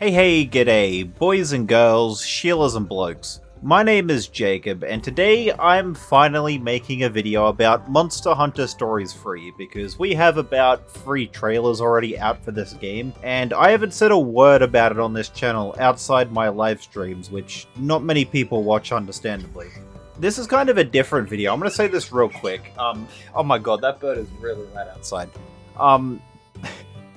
Hey, g'day, boys and girls, Sheilas and blokes. My name is Jacob, and today I'm finally making a video about Monster Hunter Stories Free, because we have about 3 trailers already out for this game, and I haven't said a word about it on this channel outside my live streams, which not many people watch, understandably. This is kind of a different video. I'm gonna say this real quick. Oh my god, that bird is really loud outside.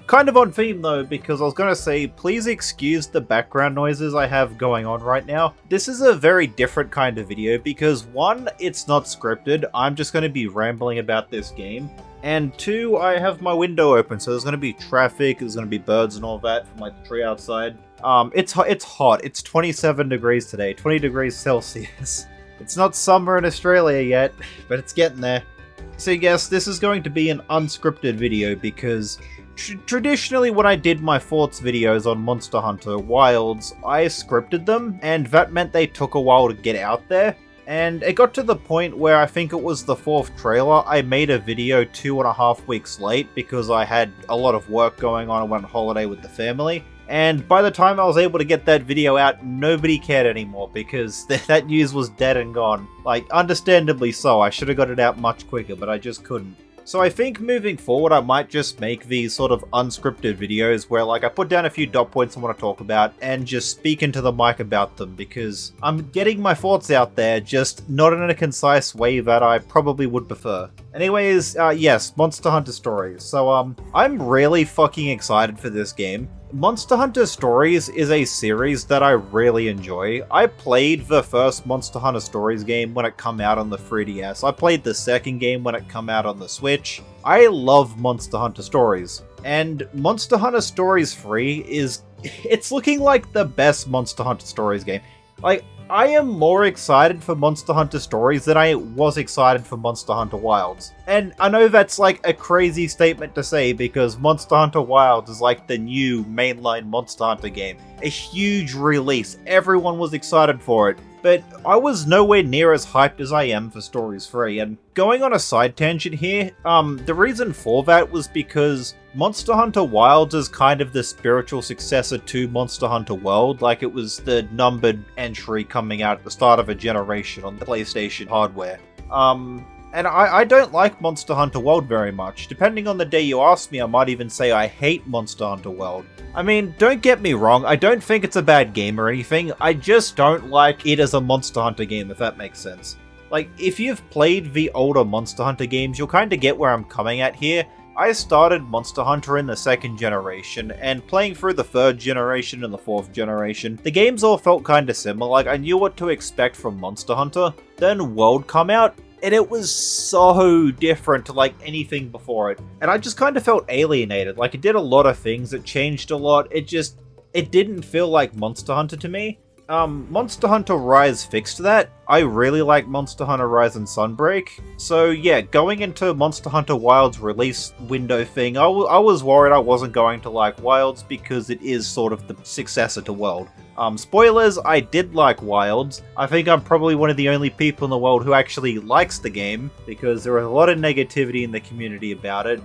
Kind of on theme though, because I was going to say, please excuse the background noises I have going on right now. This is a very different kind of video because 1, it's not scripted, I'm just going to be rambling about this game, and 2, I have my window open, so there's going to be traffic, there's going to be birds and all that from like the tree outside. It's hot, it's 27 degrees today, 20 degrees Celsius. It's not summer in Australia yet, but it's getting there. So yes, this is going to be an unscripted video because traditionally, when I did my thoughts videos on Monster Hunter Wilds, I scripted them, and that meant they took a while to get out there. And it got to the point where I think it was the 4th trailer, I made a video 2.5 weeks late because I had a lot of work going on. I went on holiday with the family. And by the time I was able to get that video out, nobody cared anymore because that news was dead and gone. Like, understandably so, I should have got it out much quicker, but I just couldn't. So I think moving forward I might just make these sort of unscripted videos where like I put down a few dot points I want to talk about and just speak into the mic about them because I'm getting my thoughts out there, just not in a concise way that I probably would prefer. Anyways, yes, Monster Hunter Stories. So I'm really fucking excited for this game. Monster Hunter Stories is a series that I really enjoy. I played the first Monster Hunter Stories game when it came out on the 3DS. I played the second game when it came out on the Switch. I love Monster Hunter Stories. And Monster Hunter Stories 3 it's looking like the best Monster Hunter Stories game. Like, I am more excited for Monster Hunter Stories than I was excited for Monster Hunter Wilds. And I know that's like a crazy statement to say because Monster Hunter Wilds is like the new mainline Monster Hunter game. A huge release, everyone was excited for it. But I was nowhere near as hyped as I am for Stories 3, and going on a side tangent here, the reason for that was because Monster Hunter Wilds is kind of the spiritual successor to Monster Hunter World, like it was the numbered entry coming out at the start of a generation on the PlayStation hardware. And I don't like Monster Hunter World very much. Depending on the day you ask me, I might even say I hate Monster Hunter World. I mean, don't get me wrong, I don't think it's a bad game or anything, I just don't like it as a Monster Hunter game, if that makes sense. Like, if you've played the older Monster Hunter games, you'll kinda get where I'm coming at here. I started Monster Hunter in the 2nd generation, and playing through the 3rd generation and the 4th generation, the games all felt kinda similar, like I knew what to expect from Monster Hunter. Then World come out, and it was so different to like anything before it. And I just kind of felt alienated. Like, it did a lot of things, it changed a lot, it didn't feel like Monster Hunter to me. Monster Hunter Rise fixed that. I really like Monster Hunter Rise and Sunbreak. So yeah, going into Monster Hunter Wilds release window thing, I was worried I wasn't going to like Wilds because it is sort of the successor to World. Spoilers, I did like Wilds. I think I'm probably one of the only people in the world who actually likes the game, because there was a lot of negativity in the community about it.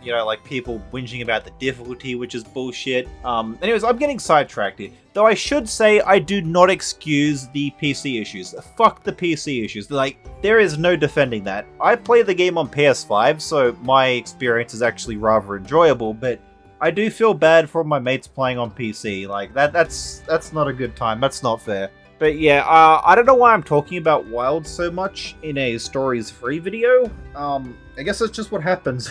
You know, like people whinging about the difficulty, which is bullshit. Anyways, I'm getting sidetracked here. Though I should say, I do not excuse the PC issues. Fuck the PC issues. Like, there is no defending that. I play the game on PS5, so my experience is actually rather enjoyable, but I do feel bad for my mates playing on PC. Like, that's not a good time. That's not fair. But yeah, I don't know why I'm talking about Wilds so much in a Stories Free video. I guess that's just what happens.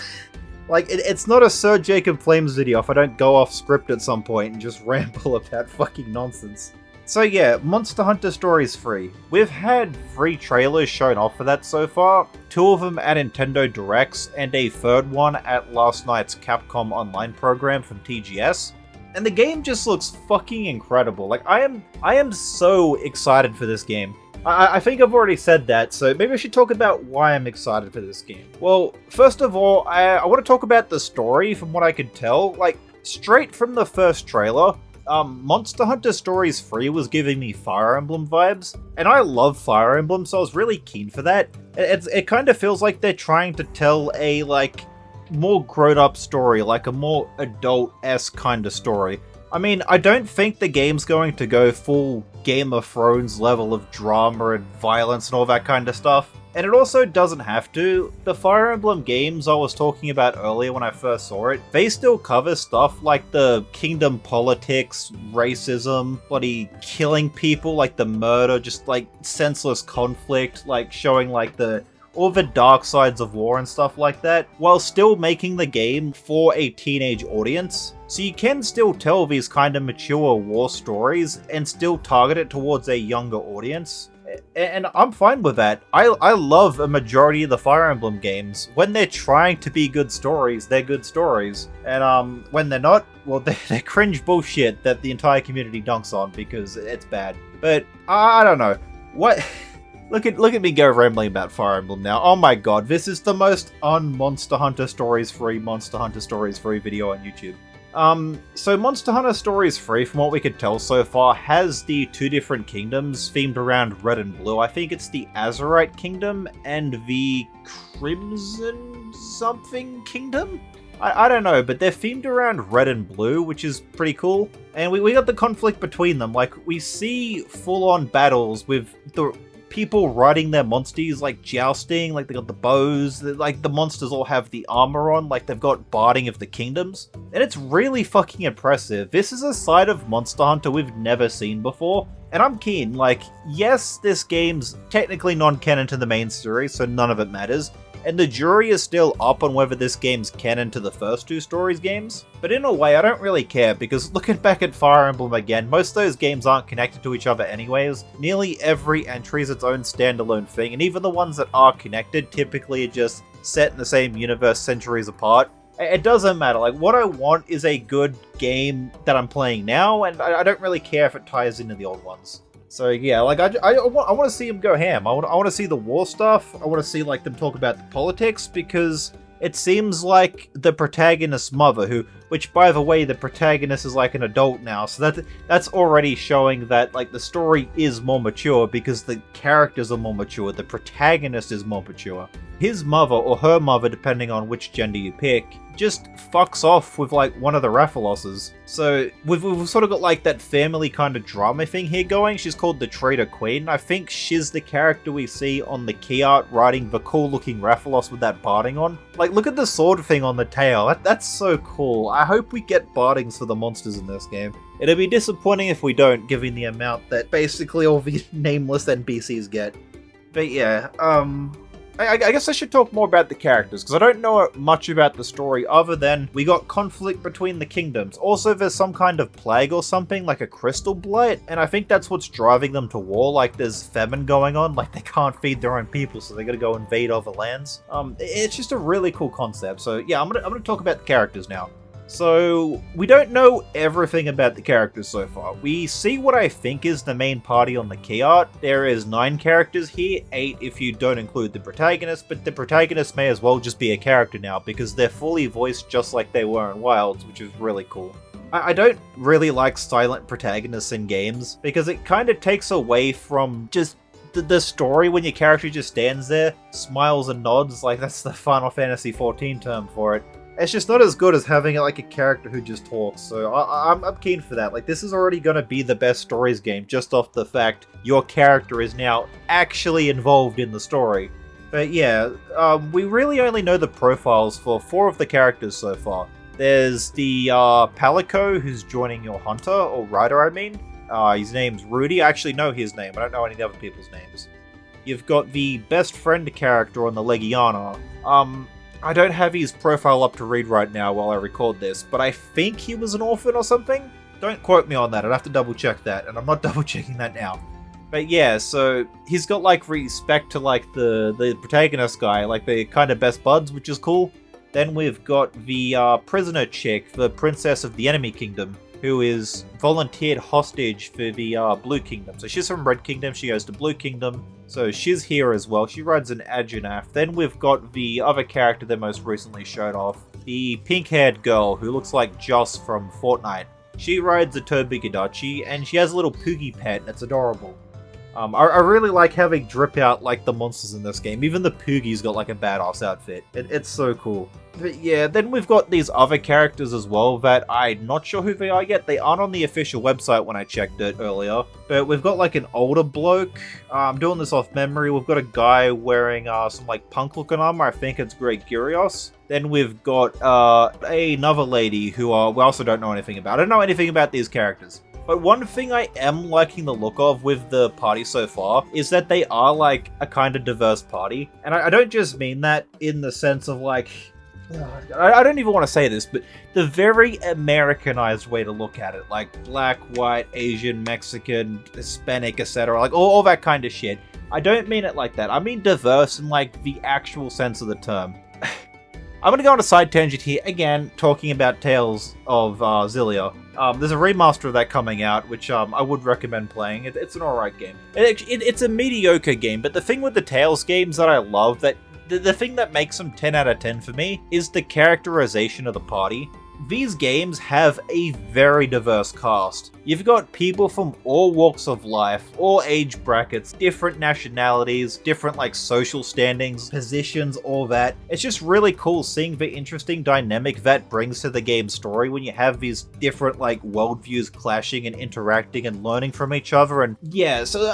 Like, it's not a Sir Jacob Flames video if I don't go off script at some point and just ramble about fucking nonsense. So yeah, Monster Hunter Stories 3. We've had 3 trailers shown off for that so far, 2 of them at Nintendo Directs, and a 3rd one at last night's Capcom Online program from TGS. And the game just looks fucking incredible. Like, I am so excited for this game. I think I've already said that, so maybe I should talk about why I'm excited for this game. Well, first of all, I want to talk about the story from what I could tell. Like, straight from the first trailer, Monster Hunter Stories 3 was giving me Fire Emblem vibes, and I love Fire Emblem, so I was really keen for that. It kind of feels like they're trying to tell a, like, more grown-up story, like a more adult-esque kind of story. I mean, I don't think the game's going to go full Game of Thrones level of drama and violence and all that kind of stuff. And it also doesn't have to. The Fire Emblem games I was talking about earlier when I first saw it, they still cover stuff like the kingdom politics, racism, bloody killing people, like the murder, just like senseless conflict, like showing like all the dark sides of war and stuff like that, while still making the game for a teenage audience. So you can still tell these kind of mature war stories and still target it towards a younger audience. And I'm fine with that. I love a majority of the Fire Emblem games. When they're trying to be good stories, they're good stories. And when they're not, well, they're cringe bullshit that the entire community dunks on because it's bad. But I don't know. What... Look at me go rambling about Fire Emblem now. Oh my god, this is the most un-Monster Hunter Stories free video on YouTube. So Monster Hunter Stories 3, from what we could tell so far, has the two different kingdoms themed around red and blue. I think it's the Azurite Kingdom and the Crimson something kingdom? I don't know, but they're themed around red and blue, which is pretty cool. And we got the conflict between them. Like, we see full-on battles with the people riding their Monsties, like jousting, like they got the bows, like the monsters all have the armor on, like they've got barding of the kingdoms, and it's really fucking impressive. This is a side of Monster Hunter we've never seen before, and I'm keen. Like, yes, this game's technically non-canon to the main series, so none of it matters, and the jury is still up on whether this game's canon to the first two stories games. But in a way, I don't really care, because looking back at Fire Emblem again, most of those games aren't connected to each other anyways. Nearly every entry is its own standalone thing, and even the ones that are connected typically are just set in the same universe centuries apart. It doesn't matter. Like, what I want is a good game that I'm playing now, and I don't really care if it ties into the old ones. So yeah, like I want to see them go ham. I want to see the war stuff. I want to see like them talk about the politics, because it seems like the protagonist's mother, which by the way, the protagonist is like an adult now, so that's already showing that like the story is more mature because the characters are more mature. The protagonist is more mature. His mother, or her mother, depending on which gender you pick, just fucks off with like one of the Rathaloses. So we've sort of got like that family kind of drama thing here going. She's called the Traitor Queen. I think she's the character we see on the key art riding the cool looking Rathalos with that barding on. Like, look at the sword thing on the tail. That's so cool. I hope we get bardings for the monsters in this game. It'd be disappointing if we don't, given the amount that basically all the nameless NPCs get. But yeah, I guess I should talk more about the characters, because I don't know much about the story other than we got conflict between the kingdoms. Also, there's some kind of plague or something, like a crystal blight, and I think that's what's driving them to war. Like, there's famine going on, like they can't feed their own people, so they gotta go invade other lands. It's just a really cool concept. So yeah, I'm gonna talk about the characters now. So, we don't know everything about the characters so far. We see what I think is the main party on the key art. There is 9 characters here, 8 if you don't include the protagonist, but the protagonist may as well just be a character now, because they're fully voiced just like they were in Wilds, which is really cool. I don't really like silent protagonists in games, because it kind of takes away from just the story when your character just stands there, smiles and nods, like that's the Final Fantasy XIV term for it. It's just not as good as having like a character who just talks, so I'm keen for that. Like, this is already gonna be the best stories game just off the fact your character is now actually involved in the story. But yeah, we really only know the profiles for 4 of the characters so far. There's the Palico, who's joining your hunter, or rider I mean. His name's Rudy. I actually know his name, I don't know any of the other people's names. You've got the best friend character on the Legiana. I don't have his profile up to read right now while I record this, but I think he was an orphan or something? Don't quote me on that, I'd have to double check that, and I'm not double checking that now. But yeah, so he's got like respect to like the protagonist guy, like they're kind of best buds, which is cool. Then we've got the prisoner chick, the princess of the enemy kingdom, who is volunteered hostage for the Blue Kingdom. So she's from Red Kingdom, she goes to Blue Kingdom, so she's here as well. She rides an Adjunaf. Then we've got the other character that most recently showed off, the pink-haired girl who looks like Joss from Fortnite. She rides a Tobigadachi, and she has a little Poogie pet, and it's adorable. I really like having Drip out like the monsters in this game. Even the Poogie's got like a badass outfit. It's so cool. But yeah, then we've got these other characters as well that I'm not sure who they are yet. They aren't on the official website when I checked it earlier. But we've got like an older bloke. I'm doing this off memory. We've got a guy wearing some like punk looking armor. I think it's Greg Gyrios. Then we've got another lady who we also don't know anything about. I don't know anything about these characters. But one thing I am liking the look of with the party so far is that they are like a kind of diverse party. And I don't just mean that in the sense of like, I don't even want to say this, but the very Americanized way to look at it. Like black, white, Asian, Mexican, Hispanic, etc. Like all that kind of shit. I don't mean it like that. I mean diverse in like the actual sense of the term. I'm going to go on a side tangent here, again, talking about Tales of Xillia. There's a remaster of that coming out, which I would recommend playing. It's an alright game. It's a mediocre game, but the thing with the Tales games that I love, that the thing that makes them 10 out of 10 for me, is the characterization of the party. These games have a very diverse cast. You've got people from all walks of life, all age brackets, different nationalities, different like social standings, positions, all that. It's just really cool seeing the interesting dynamic that brings to the game's story when you have these different like worldviews clashing and interacting and learning from each other. And yeah, so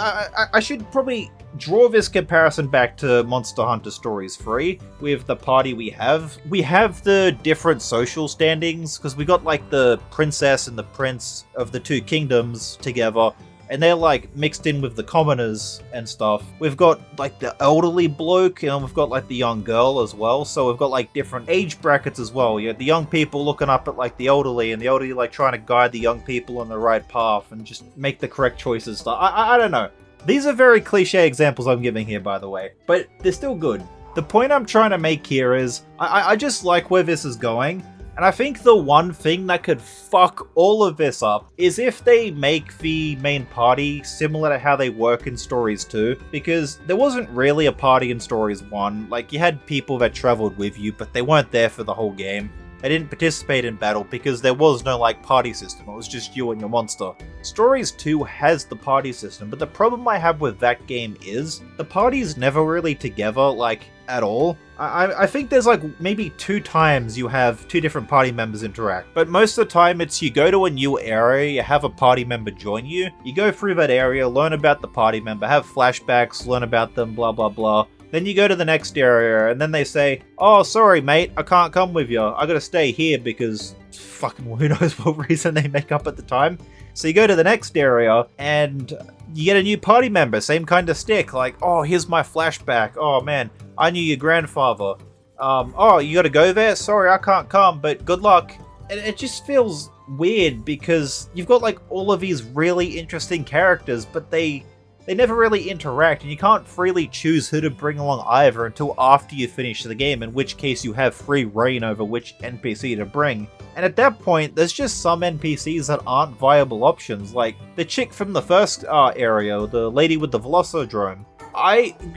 I should probably draw this comparison back to Monster Hunter Stories 3 with the party we have. We have the different social standings because we got like the princess and the prince of the two kingdoms together, and they're like mixed in with the commoners and stuff. We've got like the elderly bloke, and we've got like the young girl as well. So we've got like different age brackets as well. You have the young people looking up at like the elderly, and the elderly like trying to guide the young people on the right path and just make the correct choices. I don't know. These are very cliche examples I'm giving here, by the way, but they're still good. The point I'm trying to make here is, I just like where this is going, and I think the one thing that could fuck all of this up is if they make the main party similar to how they work in Stories 2, because there wasn't really a party in Stories 1, like you had people that traveled with you, but they weren't there for the whole game. They didn't participate in battle because there was no like party system, it was just you and your monster. Stories 2 has the party system, but the problem I have with that game is the party's never really together, like, at all. I think there's like maybe 2 times you have 2 different party members interact, but most of the time it's you go to a new area, you have a party member join you, you go through that area, learn about the party member, have flashbacks, learn about them, blah blah blah. Then you go to the next area, and then they say, "Oh, sorry, mate, I can't come with you. I gotta stay here because fucking who knows what reason they make up at the time." So you go to the next area, and you get a new party member, same kind of stick, like, "Oh, here's my flashback. Oh man, I knew your grandfather. Oh, you gotta go there? Sorry, I can't come, but good luck." And it just feels weird because you've got like all of these really interesting characters, but they never really interact, and you can't freely choose who to bring along either until after you finish the game, in which case you have free reign over which NPC to bring. And at that point, there's just some NPCs that aren't viable options, like the chick from the first area, the lady with the Velocidrome.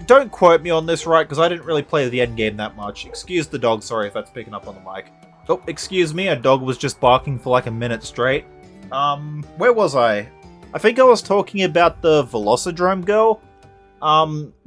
Don't quote me on this, right, because I didn't really play the endgame that much. Excuse the dog, sorry if that's picking up on the mic. Oh, excuse me, a dog was just barking for like a minute straight. Where was I? I think I was talking about the Velocidrome girl.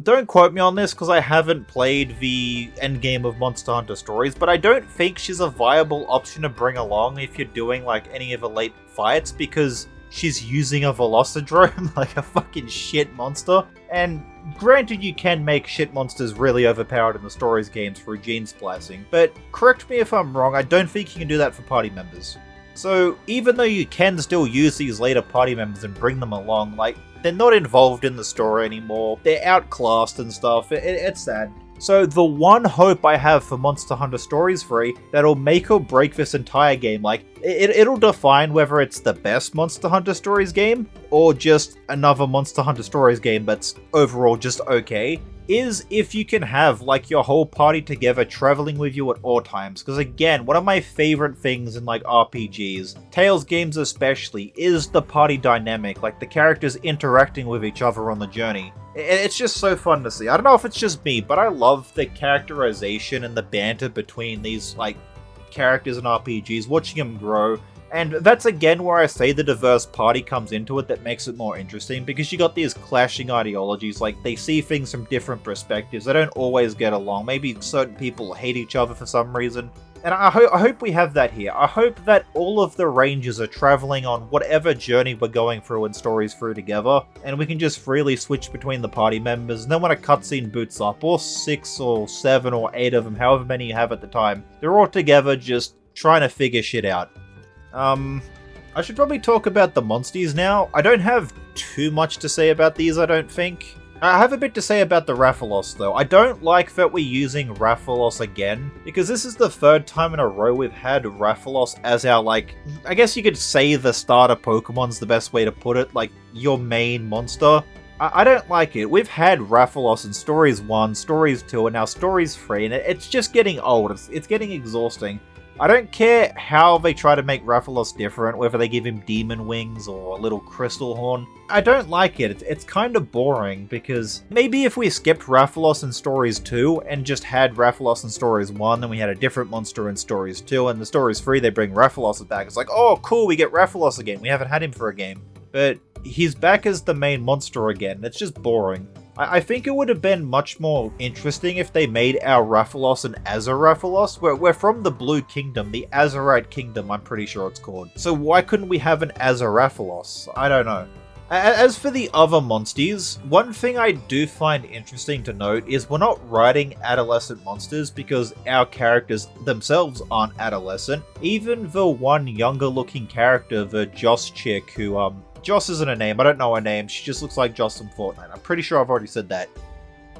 Don't quote me on this because I haven't played the endgame of Monster Hunter Stories, but I don't think she's a viable option to bring along if you're doing like any of the late fights, because she's using a Velocidrome like a fucking shit monster. And granted, you can make shit monsters really overpowered in the Stories games through gene splicing, but correct me if I'm wrong, I don't think you can do that for party members. So even though you can still use these later party members and bring them along, like, they're not involved in the story anymore, they're outclassed and stuff, it's sad. So the one hope I have for Monster Hunter Stories 3 that'll make or break this entire game, like, it'll define whether it's the best Monster Hunter Stories game, or just another Monster Hunter Stories game that's overall just okay, is if you can have, like, your whole party together traveling with you at all times. Because again, one of my favorite things in, like, RPGs, Tales games especially, is the party dynamic, like the characters interacting with each other on the journey. It's just so fun to see. I don't know if it's just me, but I love the characterization and the banter between these, like, characters in RPGs, watching them grow, And that's again where I say the diverse party comes into it that makes it more interesting, because you got these clashing ideologies, like they see things from different perspectives, they don't always get along, maybe certain people hate each other for some reason. And I hope we have that here. I hope that all of the rangers are traveling on whatever journey we're going through and stories through together, and we can just freely switch between the party members, and then when a cutscene boots up, or 6 or 7 or 8 of them, however many you have at the time, they're all together just trying to figure shit out. I should probably talk about the Monsties now. I don't have too much to say about these, I don't think. I have a bit to say about the Rathalos, though. I don't like that we're using Rathalos again, because this is the 3rd time in a row we've had Rathalos as our, like, I guess you could say the starter Pokemon's the best way to put it, like, your main monster. I don't like it. We've had Rathalos in Stories 1, Stories 2, and now Stories 3, and it's just getting old. It's getting exhausting. I don't care how they try to make Rathalos different, whether they give him demon wings or a little crystal horn. I don't like it. It's kind of boring, because maybe if we skipped Rathalos in Stories 2 and just had Rathalos in Stories 1, then we had a different monster in Stories 2, and the Stories 3 they bring Rathalos back. It's like, oh cool, we get Rathalos again. We haven't had him for a game. But he's back as the main monster again. It's just boring. I think it would have been much more interesting if they made our Rathalos an Azarathalos. We're from the Blue Kingdom, the Azurite Kingdom, I'm pretty sure it's called. So why couldn't we have an Azarathalos? I don't know. As for the other Monsties, one thing I do find interesting to note is we're not writing adolescent monsters because our characters themselves aren't adolescent. Even the one younger looking character, the Joss chick who, Joss isn't a name, I don't know her name, she just looks like Joss from Fortnite. I'm pretty sure I've already said that.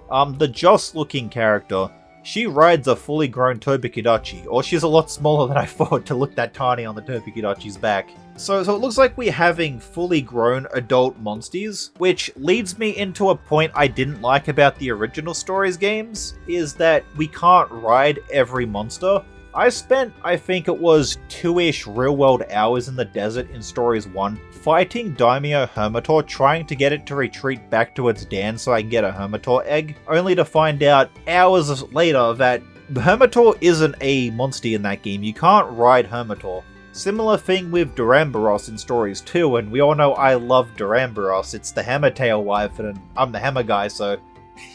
The Joss looking character, she rides a fully grown Tobikidachi, or she's a lot smaller than I thought to look that tiny on the Tobikidachi's back. So it looks like we're having fully grown adult Monsties, which leads me into a point I didn't like about the original Stories games, is that we can't ride every monster. I spent, I think it was 2-ish real-world hours in the desert in Stories 1, fighting Daimyo Hermitor, trying to get it to retreat back to its den so I can get a Hermitor egg, only to find out hours later that Hermitor isn't a Monstie in that game. You can't ride Hermitor. Similar thing with Duramboros in Stories 2, and we all know I love Duramboros. It's the Hammertail wife, and I'm the Hammer guy, so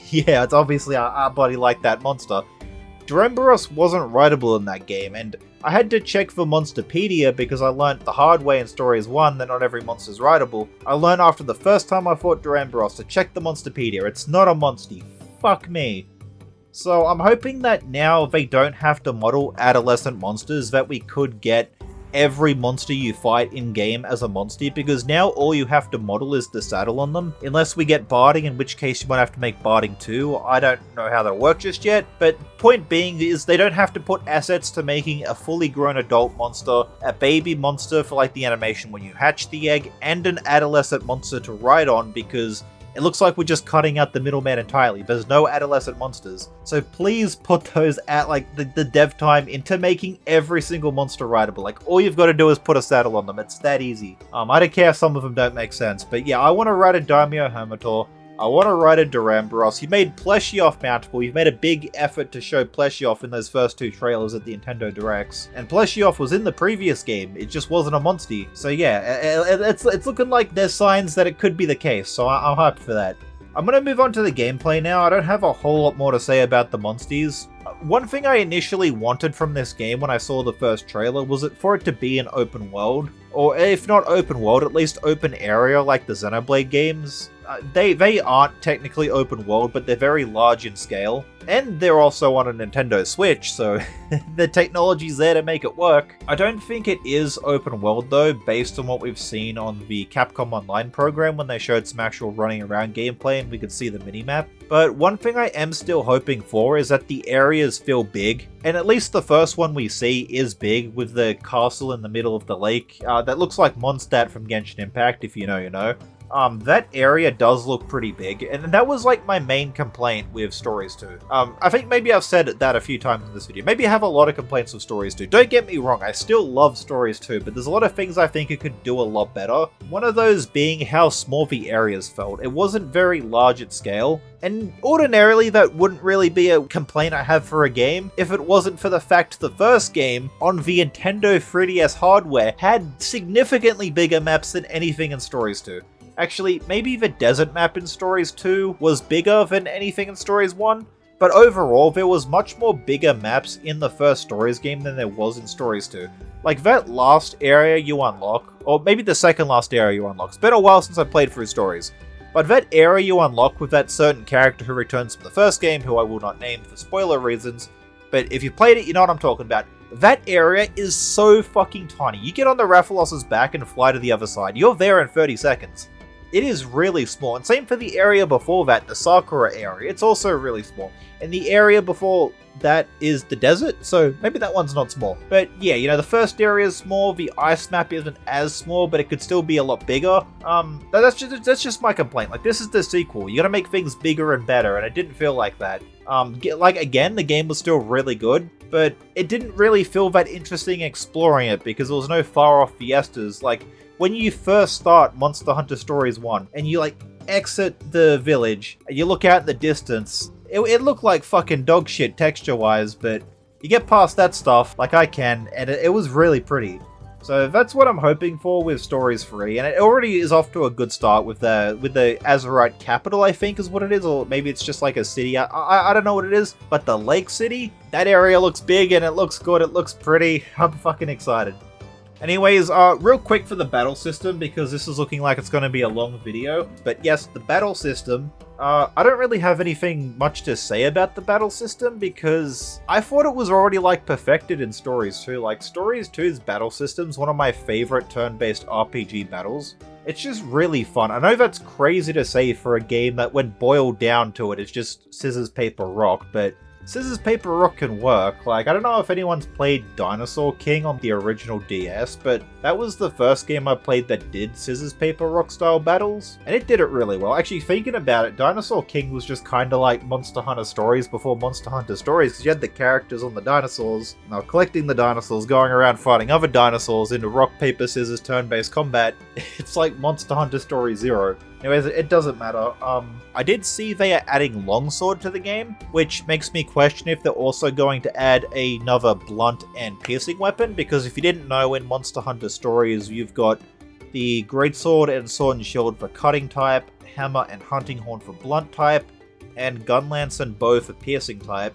yeah, it's obviously our buddy like that monster. Duramboros wasn't rideable in that game, and I had to check for Monsterpedia because I learnt the hard way in Stories 1 that not every monster's rideable. I learned after the first time I fought Duramboros to check the Monsterpedia. It's not a Monstie. Fuck me. So I'm hoping that now they don't have to model adolescent monsters, that we could get every monster you fight in-game as a Monstie, because now all you have to model is the saddle on them, unless we get barding, in which case you might have to make barding too. I don't know how that'll work just yet, but point being is they don't have to put assets to making a fully grown adult monster, a baby monster for like the animation when you hatch the egg, and an adolescent monster to ride on, because it looks like we're just cutting out the middleman entirely. There's no adolescent monsters. So please put those at like the dev time into making every single monster rideable. Like all you've got to do is put a saddle on them. It's that easy. I don't care if some of them don't make sense. But yeah, I want to ride a Daimyo Hermitor. I want to ride a Duramboros. You made Pleshiov mountable. You've made a big effort to show Pleshiov in those first 2 trailers at the Nintendo Directs. And Pleshiov was in the previous game. It just wasn't a Monstie. So yeah, it's looking like there's signs that it could be the case. So I'm hyped for that. I'm going to move on to the gameplay now. I don't have a whole lot more to say about the Monsties. One thing I initially wanted from this game when I saw the first trailer was for it to be an open world. Or if not open world, at least open area like the Xenoblade games. They aren't technically open world, but they're very large in scale. And they're also on a Nintendo Switch, so the technology's there to make it work. I don't think it is open world though, based on what we've seen on the Capcom Online program when they showed some actual running around gameplay and we could see the minimap. But one thing I am still hoping for is that the areas feel big, and at least the first one we see is big, with the castle in the middle of the lake. That looks like Mondstadt from Genshin Impact, if you know, you know. that area does look pretty big, and that was like my main complaint with Stories 2. I think maybe I've said that a few times in this video. Maybe I have a lot of complaints with Stories 2. Don't get me wrong, I still love Stories 2, but there's a lot of things I think it could do a lot better. One of those being how small the areas felt. It wasn't very large at scale, and ordinarily that wouldn't really be a complaint I have for a game if it wasn't for the fact the first game on the Nintendo 3DS hardware had significantly bigger maps than anything in Stories 2. Actually, maybe the desert map in Stories 2 was bigger than anything in Stories 1, but overall there was much more bigger maps in the first Stories game than there was in Stories 2. Like that last area you unlock, or maybe the second last area you unlock. It's been a while since I played through Stories. But that area you unlock with that certain character who returns from the first game, who I will not name for spoiler reasons, but if you played it, you know what I'm talking about. That area is so fucking tiny. You get on the Rathalos's back and fly to the other side. You're there in 30 seconds. It is really small, and same for the area before that, the Sakura area. It's also really small. And the area before that is the desert, so maybe that one's not small. But yeah, you know, the first area is small, the ice map isn't as small, but it could still be a lot bigger. That's just my complaint. Like, this is the sequel. You gotta make things bigger and better, and it didn't feel like that. Like, again, the game was still really good, but it didn't really feel that interesting exploring it, because there was no far-off fiestas. Like, when you first start Monster Hunter Stories 1, and you, like, exit the village, and you look out in the distance, it looked like fucking dog shit texture-wise, but you get past that stuff, like I can, and it was really pretty. So that's what I'm hoping for with Stories 3, and it already is off to a good start with the Azurite capital, I think is what it is, or maybe it's just like a city. I don't know what it is, but the Lake City, that area looks big, and it looks good, it looks pretty. I'm fucking excited. Anyways, real quick for the battle system, because this is looking like it's going to be a long video. But yes, the battle system. I don't really have anything much to say about the battle system, because I thought it was already, like, perfected in Stories 2. Like, Stories 2's battle system's one of my favorite turn-based RPG battles. It's just really fun. I know that's crazy to say for a game that, when boiled down to it, it's just scissors, paper, rock, but scissors, paper, rock can work. Like, I don't know if anyone's played Dinosaur King on the original DS, but that was the first game I played that did scissors, paper, rock style battles, and it did it really well. Actually, thinking about it, Dinosaur King was just kind of like Monster Hunter Stories before Monster Hunter Stories, because you had the characters on the dinosaurs, now collecting the dinosaurs, going around fighting other dinosaurs into rock, paper, scissors, turn-based combat. It's like Monster Hunter Story 0. Anyways, it doesn't matter. I did see they are adding Longsword to the game, which makes me question if they're also going to add another blunt and piercing weapon, because if you didn't know, in Monster Hunter Stories, you've got the Greatsword and Sword and Shield for cutting type, Hammer and Hunting Horn for blunt type, and Gunlance and Bow for piercing type.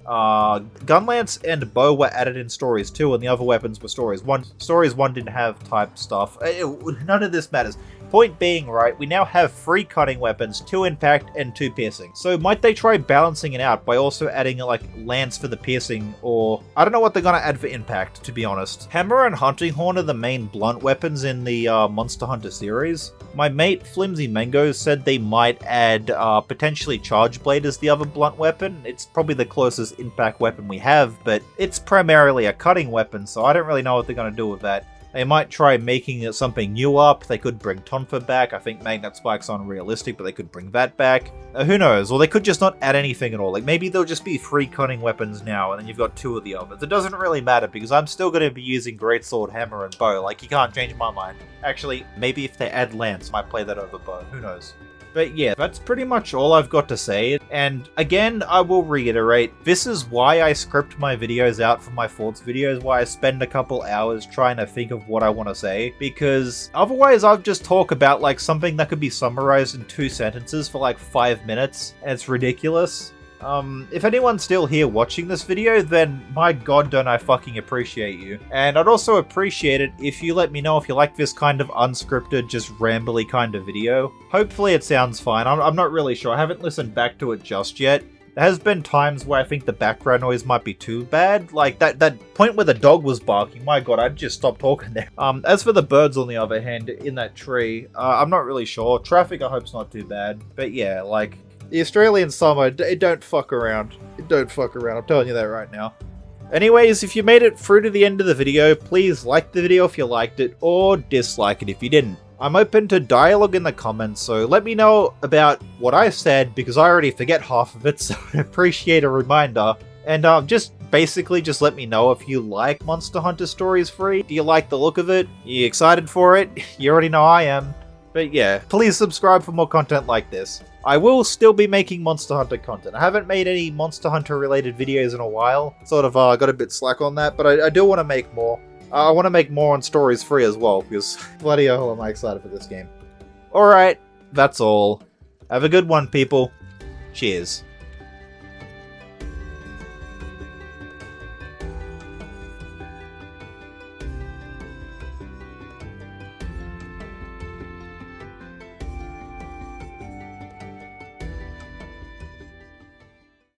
Gunlance and Bow were added in Stories 2, and the other weapons were Stories 1. Stories 1 didn't have type stuff. None of this matters. Point being, right, we now have 3 cutting weapons, 2 impact, and 2 piercing. So might they try balancing it out by also adding, like, lance for the piercing, or I don't know what they're gonna add for impact, to be honest. Hammer and Hunting Horn are the main blunt weapons in the Monster Hunter series. My mate Flimsy Mango said they might add potentially Charge Blade as the other blunt weapon. It's probably the closest impact weapon we have, but it's primarily a cutting weapon, so I don't really know what they're gonna do with that. They might try making it something new up. They could bring Tonfa back. I think Magnet Spike's unrealistic, but they could bring that back. Who knows? Or they could just not add anything at all. Like, maybe there'll just be 3 cutting weapons now, and then you've got 2 of the others. It doesn't really matter, because I'm still going to be using Greatsword, Hammer, and Bow. Like, you can't change my mind. Actually, maybe if they add Lance, I might play that over Bow. Who knows? But yeah, that's pretty much all I've got to say. And again, I will reiterate, this is why I script my videos out for my thoughts videos, why I spend a couple hours trying to think of what I want to say, because otherwise I'll just talk about like something that could be summarized in 2 sentences for like 5 minutes, and it's ridiculous. If anyone's still here watching this video, then my god don't I fucking appreciate you. And I'd also appreciate it if you let me know if you like this kind of unscripted, just rambly kind of video. Hopefully it sounds fine, I'm not really sure, I haven't listened back to it just yet. There has been times where I think the background noise might be too bad, like that point where the dog was barking, my god, I'd just stop talking there. As for the birds on the other hand, in that tree, I'm not really sure. Traffic I hope's not too bad, but yeah, like, the Australian summer, it don't fuck around. It don't fuck around, I'm telling you that right now. Anyways, if you made it through to the end of the video, please like the video if you liked it, or dislike it if you didn't. I'm open to dialogue in the comments, so let me know about what I said, because I already forget half of it, so I appreciate a reminder. And just basically just let me know if you like Monster Hunter Stories Free. Do you like the look of it? Are you excited for it? You already know I am. But yeah, please subscribe for more content like this. I will still be making Monster Hunter content. I haven't made any Monster Hunter related videos in a while. Sort of got a bit slack on that, but I do want to make more. I want to make more on Stories Free as well, because bloody hell am I excited for this game. Alright, that's all. Have a good one, people. Cheers.